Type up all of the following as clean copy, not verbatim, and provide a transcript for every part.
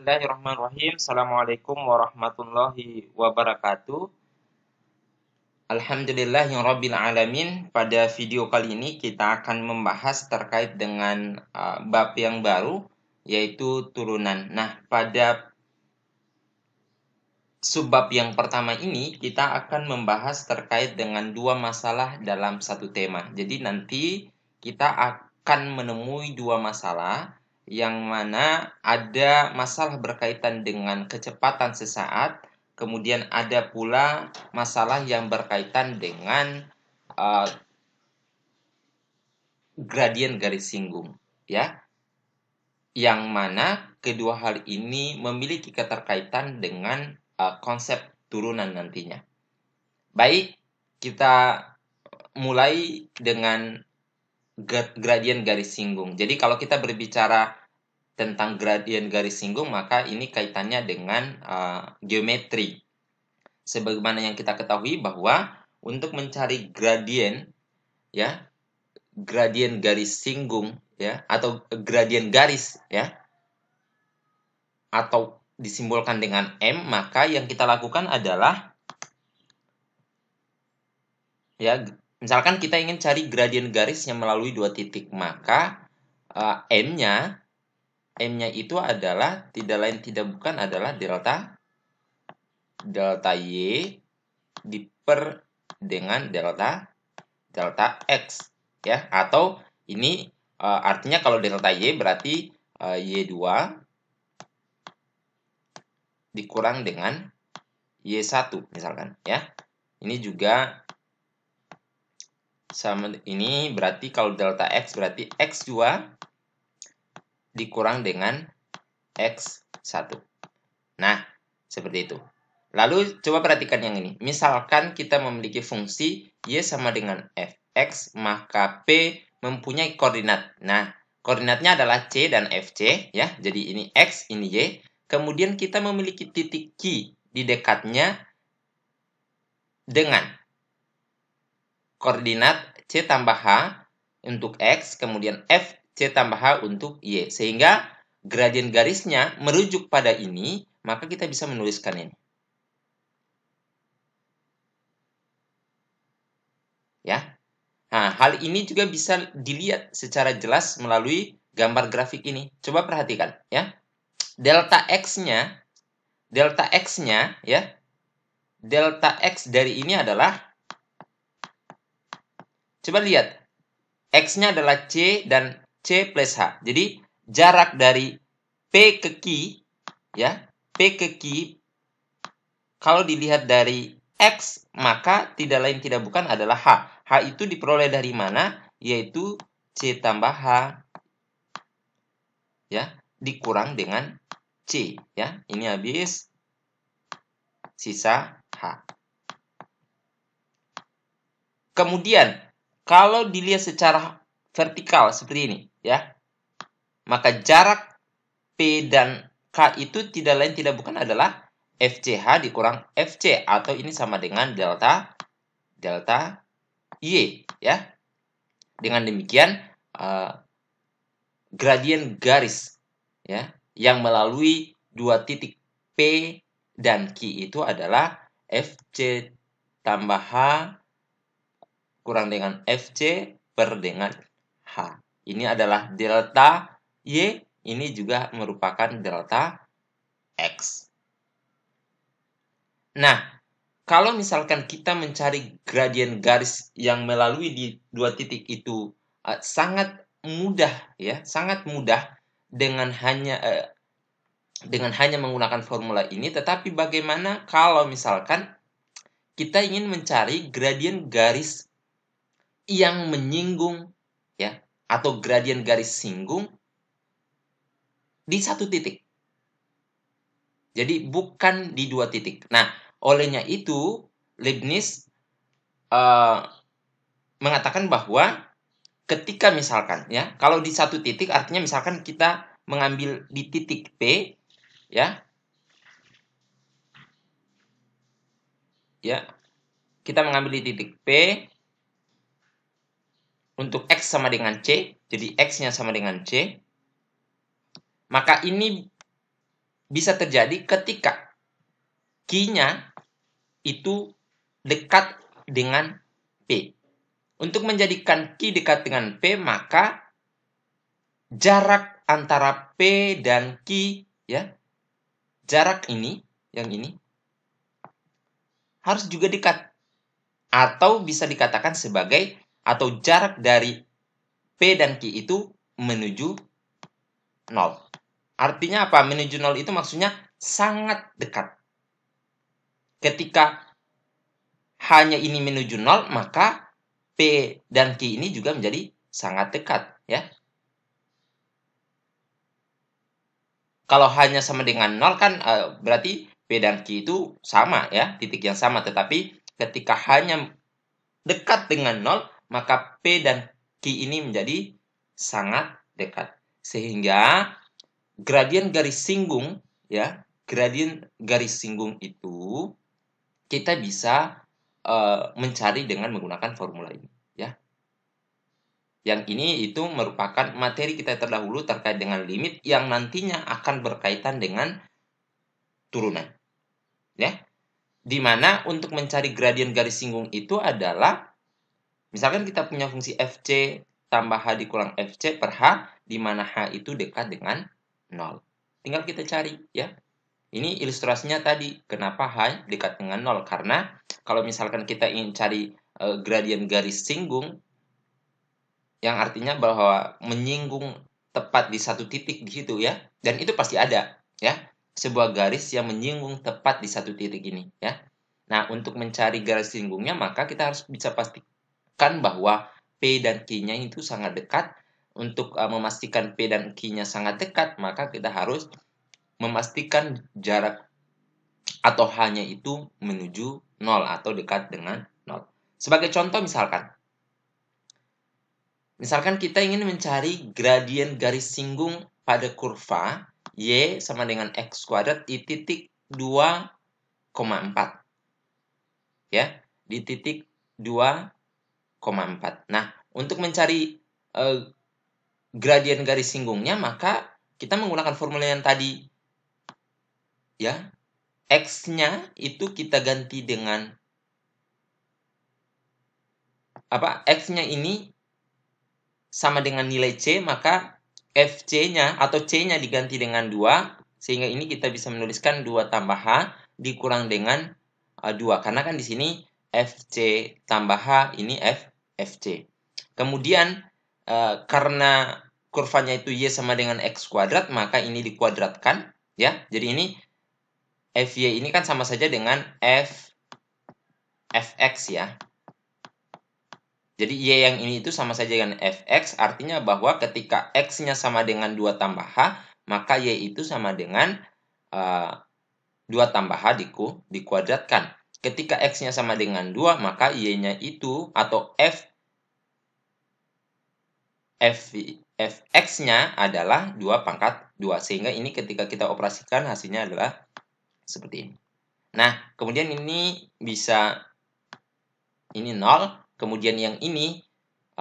Bismillahirrahmanirrahim. Assalamualaikum warahmatullahi wabarakatuh. Alhamdulillahirabbil alamin. Pada video kali ini kita akan membahas terkait dengan bab yang baru, yaitu turunan. Nah, pada subbab yang pertama ini kita akan membahas terkait dengan dua masalah dalam satu tema. Jadi nanti kita akan menemui dua masalah yang mana ada masalah berkaitan dengan kecepatan sesaat, kemudian ada pula masalah yang berkaitan dengan gradien garis singgung, ya. Yang mana kedua hal ini memiliki keterkaitan dengan konsep turunan nantinya. Baik, kita mulai dengan gradien garis singgung. Jadi kalau kita berbicara tentang gradien garis singgung, maka ini kaitannya dengan geometri. Sebagaimana yang kita ketahui bahwa untuk mencari gradien, ya, gradien garis singgung, ya, atau gradien garis, ya, atau disimbolkan dengan M, maka yang kita lakukan adalah, ya, misalkan kita ingin cari gradien garis yang melalui dua titik, maka M-nya itu adalah tidak lain tidak bukan adalah delta Y diper dengan delta X, ya, atau ini artinya kalau delta Y berarti Y2 dikurang dengan Y1 misalkan, ya. Ini juga sama, ini berarti kalau delta X berarti X2 dikurang dengan X1. Nah, seperti itu. Lalu coba perhatikan yang ini. Misalkan kita memiliki fungsi Y sama dengan Fx, maka P mempunyai koordinat. Nah, koordinatnya adalah C dan Fc, ya. Jadi ini X, ini Y. Kemudian kita memiliki titik Q di dekatnya dengan koordinat C tambah H untuk X, kemudian F C tambah H untuk Y. Sehingga gradien garisnya merujuk pada ini, maka kita bisa menuliskan ini. Ya. Nah, hal ini juga bisa dilihat secara jelas melalui gambar grafik ini. Coba perhatikan, ya. Delta X-nya, ya. Delta X dari ini adalah, coba lihat, X-nya adalah C dan C plus H. Jadi, jarak dari P ke Q, ya, P ke Q, kalau dilihat dari X, maka tidak lain tidak bukan adalah H. H itu diperoleh dari mana? Yaitu C tambah H, ya, dikurang dengan C, ya. Ini habis sisa H. Kemudian, kalau dilihat secara vertikal seperti ini, ya, maka jarak P dan K itu tidak lain tidak bukan adalah FCH dikurang FC, atau ini sama dengan delta Y, ya. Dengan demikian, gradien garis, ya, yang melalui dua titik P dan Q itu adalah FC tambah H kurang dengan FC per dengan H. Ini adalah delta Y, ini juga merupakan delta X. Nah, kalau misalkan kita mencari gradien garis yang melalui di dua titik itu sangat mudah, ya, sangat mudah dengan hanya menggunakan formula ini. Tetapi bagaimana kalau misalkan kita ingin mencari gradien garis yang menyinggung, ya, atau gradien garis singgung di satu titik. Jadi bukan di dua titik. Nah, olehnya itu Leibniz mengatakan bahwa ketika misalkan, ya, kalau di satu titik artinya misalkan kita mengambil di titik P, ya, kita mengambil di titik P untuk X sama dengan C, jadi X-nya sama dengan C, maka ini bisa terjadi ketika Q-nya itu dekat dengan P. Untuk menjadikan Q dekat dengan P, maka jarak antara P dan Q, ya, jarak ini, yang ini, harus juga dekat. Atau bisa dikatakan sebagai, atau jarak dari P dan Q itu menuju 0. Artinya apa? Menuju 0 itu maksudnya sangat dekat. Ketika hanya ini menuju 0, maka P dan Q ini juga menjadi sangat dekat, ya. Kalau hanya sama dengan 0 kan berarti P dan Q itu sama, ya, titik yang sama. Tetapi ketika hanya dekat dengan 0, maka P dan Q ini menjadi sangat dekat. Sehingga gradien garis singgung, ya, gradien garis singgung itu kita bisa mencari dengan menggunakan formula ini, ya. Yang ini itu merupakan materi kita terdahulu terkait dengan limit yang nantinya akan berkaitan dengan turunan, ya. Di mana untuk mencari gradien garis singgung itu adalah, misalkan kita punya fungsi fc tambah h dikurang fc per h, di mana h itu dekat dengan 0. Tinggal kita cari, ya. Ini ilustrasinya tadi, kenapa h dekat dengan 0. Karena kalau misalkan kita ingin cari gradien garis singgung, yang artinya bahwa menyinggung tepat di satu titik di situ, ya. Dan itu pasti ada, ya. Sebuah garis yang menyinggung tepat di satu titik ini, ya. Nah, untuk mencari garis singgungnya, maka kita harus bisa pastikan bahwa P dan Q-nya itu sangat dekat. Untuk memastikan P dan Q-nya sangat dekat, maka kita harus memastikan jarak atau H-nya itu menuju 0 atau dekat dengan 0. Sebagai contoh misalkan kita ingin mencari gradien garis singgung pada kurva Y sama dengan X kuadrat di titik 2,4. Ya, di titik 2,4. Nah, untuk mencari gradien garis singgungnya, maka kita menggunakan formula yang tadi, ya. X-nya itu kita ganti dengan apa? X-nya ini sama dengan nilai C, maka FC-nya atau C-nya diganti dengan 2, sehingga ini kita bisa menuliskan 2 tambah H dikurang dengan 2. Karena kan di sini FC tambah H, ini FC. Kemudian, karena kurvanya itu Y sama dengan X kuadrat, maka ini dikuadratkan, ya. Jadi ini FY ini kan sama saja dengan Fx, ya. Jadi Y yang ini itu sama saja dengan Fx, artinya bahwa ketika X-nya sama dengan 2 tambah H, maka Y itu sama dengan 2 tambah H dikuadratkan. Ketika X-nya sama dengan 2, maka Y-nya itu, atau Fx-nya adalah 2 pangkat 2. Sehingga ini ketika kita operasikan, hasilnya adalah seperti ini. Nah, kemudian ini bisa, ini 0. Kemudian yang ini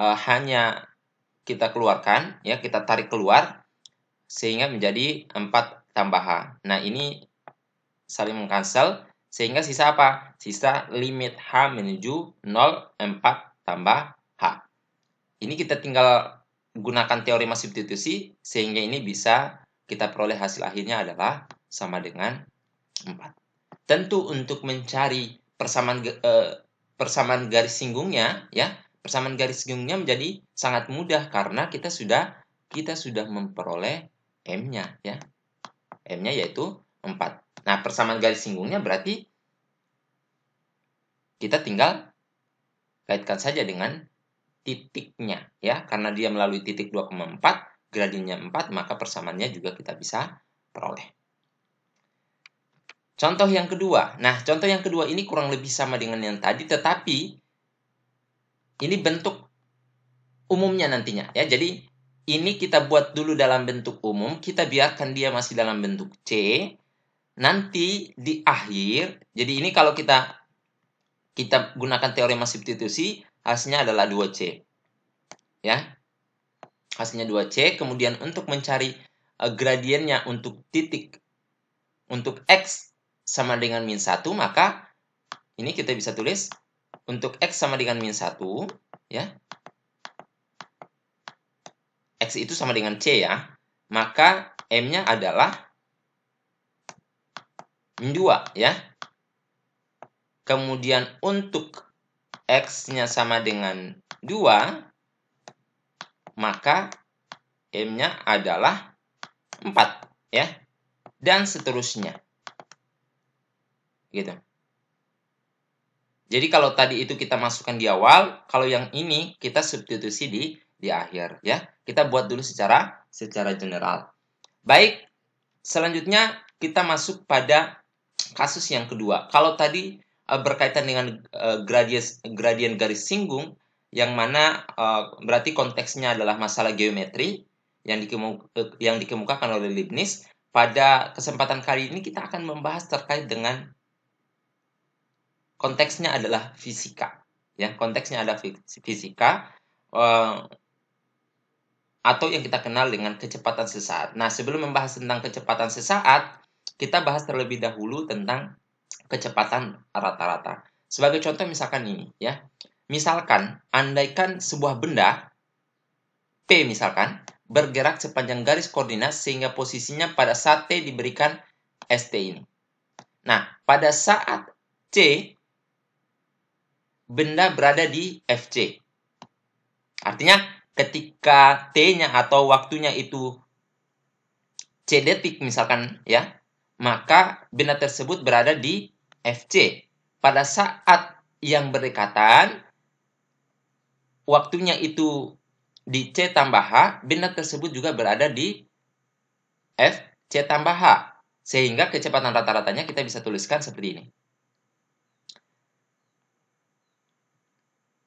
hanya kita keluarkan, ya, kita tarik keluar sehingga menjadi 4 tambah H. Nah, ini saling mengcancel sehingga sisa apa? Sisa limit H menuju 0, 4 tambah H. Ini kita tinggal gunakan teorema substitusi sehingga ini bisa kita peroleh hasil akhirnya adalah sama dengan 4. Tentu untuk mencari persamaan garis singgungnya, ya, persamaan garis singgungnya menjadi sangat mudah karena kita sudah memperoleh M-nya, ya. M-nya yaitu 4. Nah, persamaan garis singgungnya berarti kita tinggal kaitkan saja dengan titiknya, ya. Karena dia melalui titik 2,4, gradiennya 4, maka persamaannya juga kita bisa peroleh. Contoh yang kedua. Nah, contoh yang kedua ini kurang lebih sama dengan yang tadi, tetapi ini bentuk umumnya nantinya, ya. Jadi ini kita buat dulu dalam bentuk umum, kita biarkan dia masih dalam bentuk C. Nanti di akhir, jadi ini kalau kita gunakan teorema substitusi, hasilnya adalah 2C. Ya. Hasilnya 2C, kemudian untuk mencari gradiennya untuk titik untuk X sama dengan min 1, maka ini kita bisa tulis untuk X sama dengan min 1, ya. X itu sama dengan C ya. Maka M-nya adalah min 2 ya. Kemudian untuk X-nya sama dengan 2, maka M-nya adalah 4 ya. Dan seterusnya. Gitu. Jadi kalau tadi itu kita masukkan di awal, kalau yang ini kita substitusi di akhir ya. Kita buat dulu secara general. Baik, selanjutnya kita masuk pada kasus yang kedua. Kalau tadi berkaitan dengan gradien garis singgung, yang mana berarti konteksnya adalah masalah geometri yang dikemukakan oleh Leibniz. Pada kesempatan kali ini kita akan membahas terkait dengan konteksnya adalah fisika, ya. Konteksnya adalah fisika, atau yang kita kenal dengan kecepatan sesaat. Nah, sebelum membahas tentang kecepatan sesaat, kita bahas terlebih dahulu tentang kecepatan rata-rata. Sebagai contoh misalkan ini, ya. Misalkan, andaikan sebuah benda, P misalkan, bergerak sepanjang garis koordinat sehingga posisinya pada saat T diberikan ST ini. Nah, pada saat C, benda berada di FC. Artinya ketika T-nya atau waktunya itu C detik misalkan ya, maka benda tersebut berada di FC. Pada saat yang berdekatan, waktunya itu di C tambah H, benda tersebut juga berada di FC tambah H. Sehingga kecepatan rata-ratanya kita bisa tuliskan seperti ini.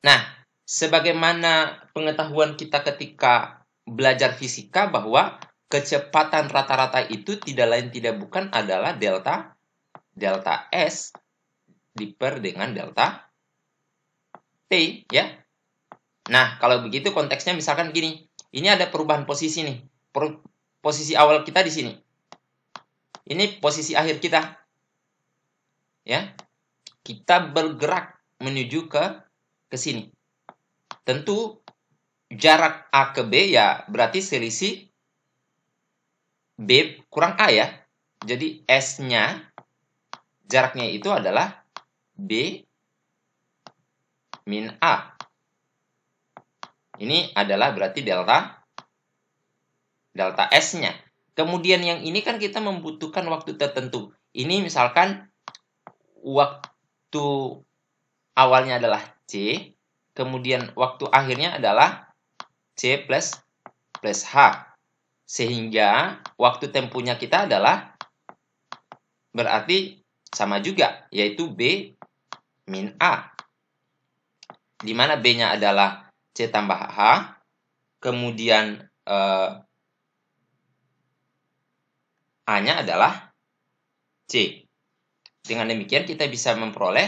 Nah, sebagaimana pengetahuan kita ketika belajar fisika bahwa kecepatan rata-rata itu tidak lain tidak bukan adalah delta S diper dengan delta T, ya. Nah, kalau begitu konteksnya misalkan gini. Ini ada perubahan posisi nih. Posisi awal kita di sini. Ini posisi akhir kita. Ya. Kita bergerak menuju ke sini. Tentu jarak A ke B ya berarti selisih B kurang A ya. Jadi S-nya jaraknya itu adalah B min A. Ini adalah berarti delta S-nya. Kemudian yang ini kan kita membutuhkan waktu tertentu. Ini misalkan waktu awalnya adalah C, kemudian waktu akhirnya adalah C plus H. Sehingga waktu tempuhnya kita adalah berarti sama juga, yaitu B min A. Di mana B-nya adalah C tambah H, kemudian A-nya adalah C. Dengan demikian kita bisa memperoleh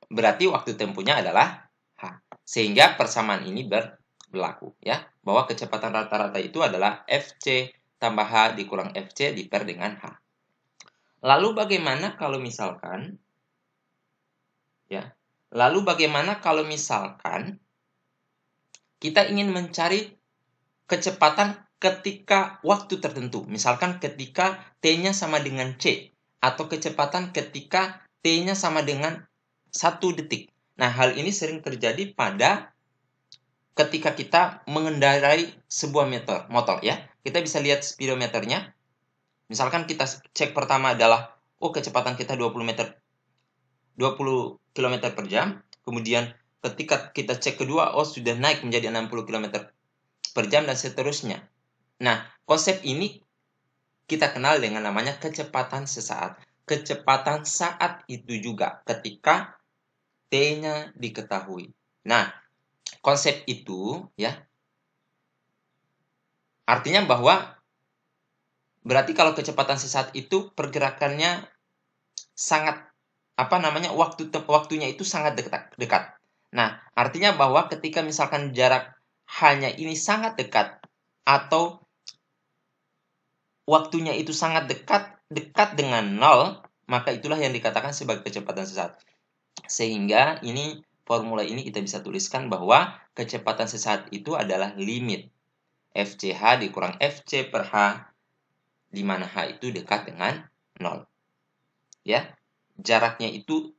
berarti waktu tempuhnya adalah H. Sehingga persamaan ini berlaku ya, bahwa kecepatan rata-rata itu adalah FC tambah H dikurang FC diper dengan H. Lalu bagaimana kalau misalkan ya? Lalu bagaimana kalau misalkan kita ingin mencari kecepatan ketika waktu tertentu, misalkan ketika T-nya sama dengan C, atau kecepatan ketika T-nya sama dengan 1 detik. Nah, hal ini sering terjadi pada ketika kita mengendarai sebuah motor ya. Kita bisa lihat speedometernya. Misalkan kita cek pertama adalah kecepatan kita 20 km per jam. Kemudian ketika kita cek kedua, sudah naik menjadi 60 km per jam dan seterusnya. Nah, konsep ini kita kenal dengan namanya kecepatan sesaat. Kecepatan saat itu juga ketika T-nya diketahui. Nah, konsep itu ya artinya bahwa berarti kalau kecepatan sesaat itu pergerakannya sangat waktunya itu sangat dekat. Nah, artinya bahwa ketika misalkan jarak hanya ini sangat dekat atau waktunya itu sangat dekat dengan 0, maka itulah yang dikatakan sebagai kecepatan sesaat. Sehingga formula ini kita bisa tuliskan bahwa kecepatan sesaat itu adalah limit FCH dikurang FC per H, di mana H itu dekat dengan 0. Ya, jaraknya itu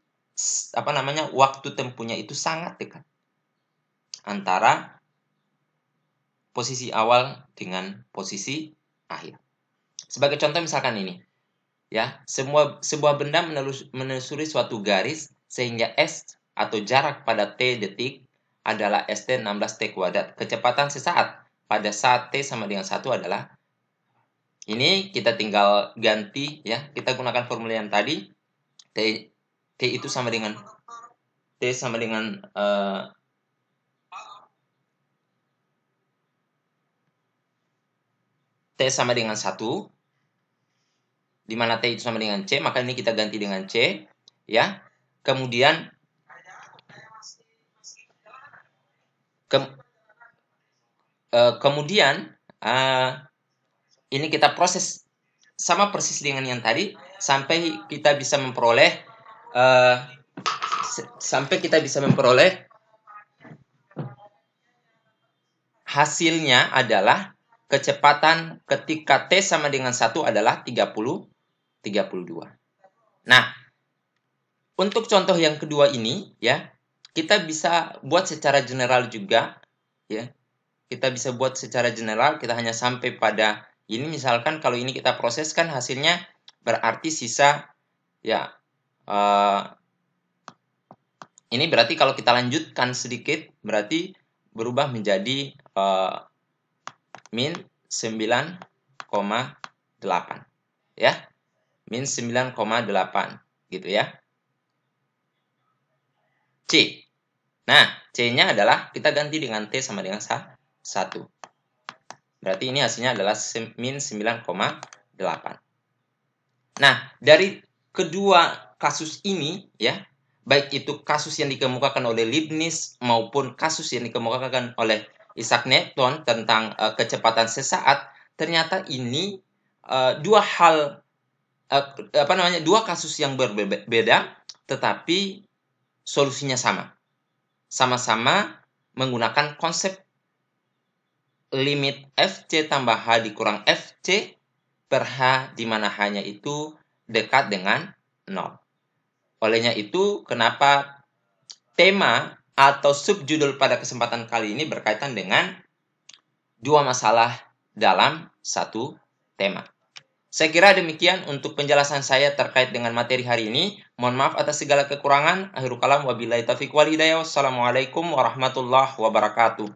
waktu tempuhnya itu sangat dekat antara posisi awal dengan posisi akhir. Sebagai contoh misalkan ini, ya, sebuah benda menelusuri suatu garis sehingga S atau jarak pada T detik adalah ST 16T kuadrat. Kecepatan sesaat pada saat T sama dengan 1 adalah, ini kita tinggal ganti, ya, kita gunakan formula yang tadi. T itu sama dengan T sama dengan T sama dengan 1, di mana T itu sama dengan C, maka ini kita ganti dengan C, ya. Kemudian ini kita proses sama persis dengan yang tadi sampai kita bisa memperoleh hasilnya adalah kecepatan ketika T sama dengan 1 adalah 32. Nah, untuk contoh yang kedua ini, ya, kita bisa buat secara general juga, ya. Kita bisa buat secara general, kita hanya sampai pada ini. Misalkan kalau ini kita proseskan, hasilnya berarti sisa, ya, ini berarti kalau kita lanjutkan sedikit, berarti berubah menjadi min 9,8, ya, min 9,8 gitu, ya. C. Nah, C-nya adalah kita ganti dengan T sama dengan 1. Berarti ini hasilnya adalah min 9,8. Nah, dari kedua kasus ini, ya, baik itu kasus yang dikemukakan oleh Leibniz maupun kasus yang dikemukakan oleh Isaac Newton tentang kecepatan sesaat, ternyata ini dua kasus yang berbeda, tetapi solusinya sama. Sama-sama menggunakan konsep limit FC tambah H dikurang FC per H, di mana H-nya itu dekat dengan 0. Olehnya itu, kenapa tema atau subjudul pada kesempatan kali ini berkaitan dengan dua masalah dalam satu tema. Saya kira demikian untuk penjelasan saya terkait dengan materi hari ini. Mohon maaf atas segala kekurangan. Akhirul kalam, wabillahi taufiq wal hidayah. Wassalamualaikum warahmatullahi wabarakatuh.